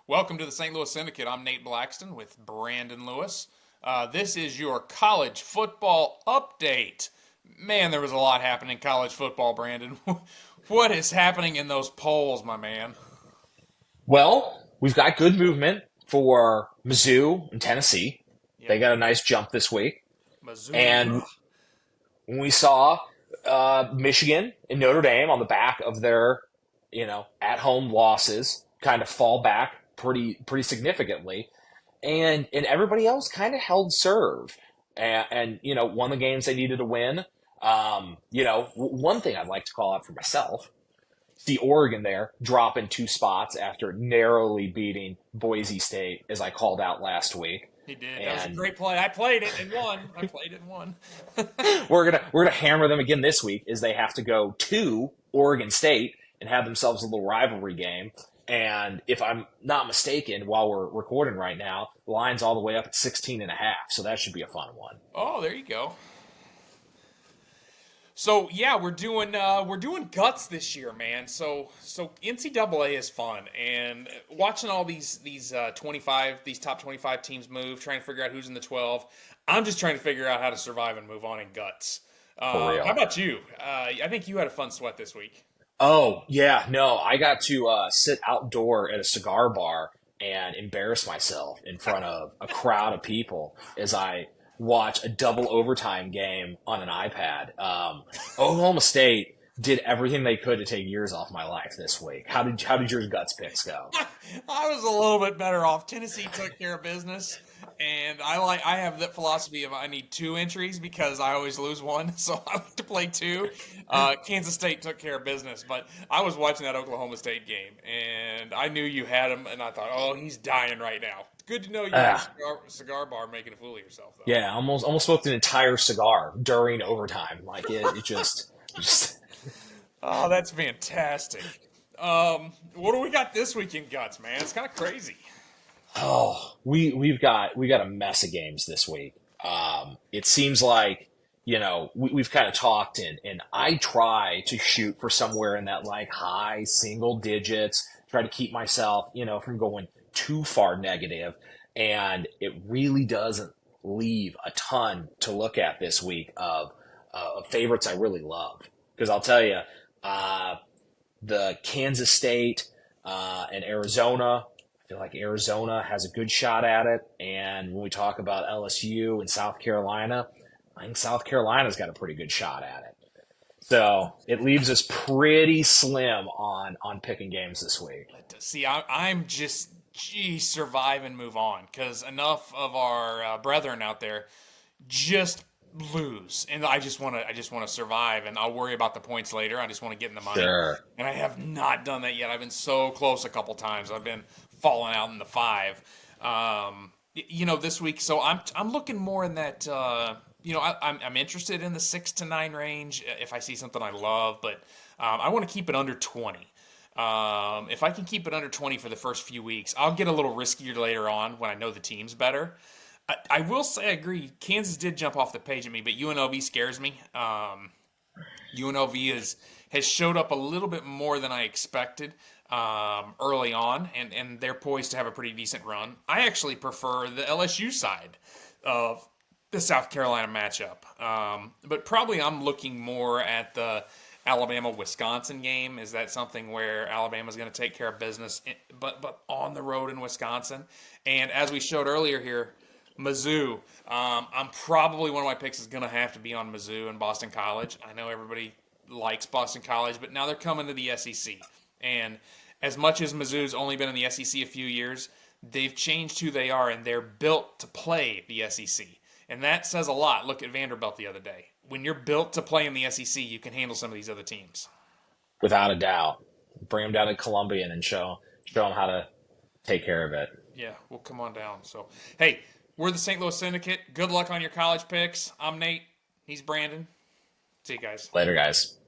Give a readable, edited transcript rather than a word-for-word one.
Welcome to the St. Louis Syndicate. I'm Nate Blackstun with Brandon Lewis. This is your college football update. Man, there was a lot happening in college football, Brandon. What is happening in those polls, my man? Well, we've got good movement for Mizzou and Tennessee. Yep. They got a nice jump this week. Missoula. And we saw Michigan and Notre Dame on the back of their, at-home losses kind of fall back pretty significantly. And everybody else kind of held serve and won the games they needed to win. One thing I'd like to call out for myself, see Oregon there dropping two spots after narrowly beating Boise State, as I called out last week. He did. That was a And great play. I played it and won. I played it and won. we're gonna hammer them again this week, as they have to go to Oregon State and have themselves a little rivalry game. And if I'm not mistaken, while we're recording right now, the line's all the way up at 16.5, so that should be a fun one. Oh, there you go. So yeah, we're doing guts this year, man. So NCAA is fun, and watching all these 25 these top 25 teams move, trying to figure out who's in the 12. I'm just trying to figure out how to survive and move on in guts. For How real. about you? I think you had a fun sweat this week. Oh, yeah, no, I got to sit outdoor at a cigar bar and embarrass myself in front of a crowd of people as I watch a double overtime game on an iPad. Oklahoma State did everything they could to take years off my life this week. How did your guts picks go? I was a little bit better off. Tennessee took care of business, and I have that philosophy of I need two entries because I always lose one, so I like to play two. Kansas State took care of business, but I was watching that Oklahoma State game, and I knew you had him, and I thought, oh, he's dying right now. It's good to know you're at a Ah, cigar bar making a fool of yourself, though. yeah, almost smoked an entire cigar during overtime. Like it just Oh, that's fantastic. What do we got this week in guts, man? It's kind of crazy. Oh, we got a mess of games this week. It seems like we've kind of talked, and I try to shoot for somewhere in that like high single digits. Try to keep myself from going too far negative, and it really doesn't leave a ton to look at this week of favorites I really love. Because I'll tell you, uh, the Kansas State and Arizona. I feel like Arizona has a good shot at it. And when we talk about LSU and South Carolina, I think South Carolina's got a pretty good shot at it. So it leaves us pretty slim on picking games this week. See, I'm just, geez, survive and move on because enough of our brethren out there just lose, and I just want to survive, and I'll worry about the points later. I just want to get in the money, Sure. and I have not done that yet. I've been so close a couple times. I've been falling out in the five. This week, so I'm looking more in that. I'm interested in the 6 to 9 range if I see something I love, but I want to keep it under 20. If I can keep it under 20 for the first few weeks, I'll get a little riskier later on when I know the team's better. I will say I agree. Kansas did jump off the page at me, but UNLV scares me. UNLV has showed up a little bit more than I expected early on, and they're poised to have a pretty decent run. I actually prefer the LSU side of the South Carolina matchup, but probably I'm looking more at the Alabama-Wisconsin game. Is that something where Alabama's going to take care of business, but on the road in Wisconsin? And as we showed earlier here, Mizzou. I'm probably one of my picks is going to have to be on Mizzou and Boston College. I know everybody likes Boston College, but now they're coming to the SEC. And as much as Mizzou's only been in the SEC a few years, they've changed who they are, and they're built to play the SEC. And that says a lot. Look at Vanderbilt the other day. When you're built to play in the SEC, you can handle some of these other teams. Without a doubt. Bring them down to Columbia and show them how to take care of it. Yeah, we'll come on down. So, hey, we're the St. Louis Syndicate. Good luck on your college picks. I'm Nate. He's Brandon. See you guys. Later, guys.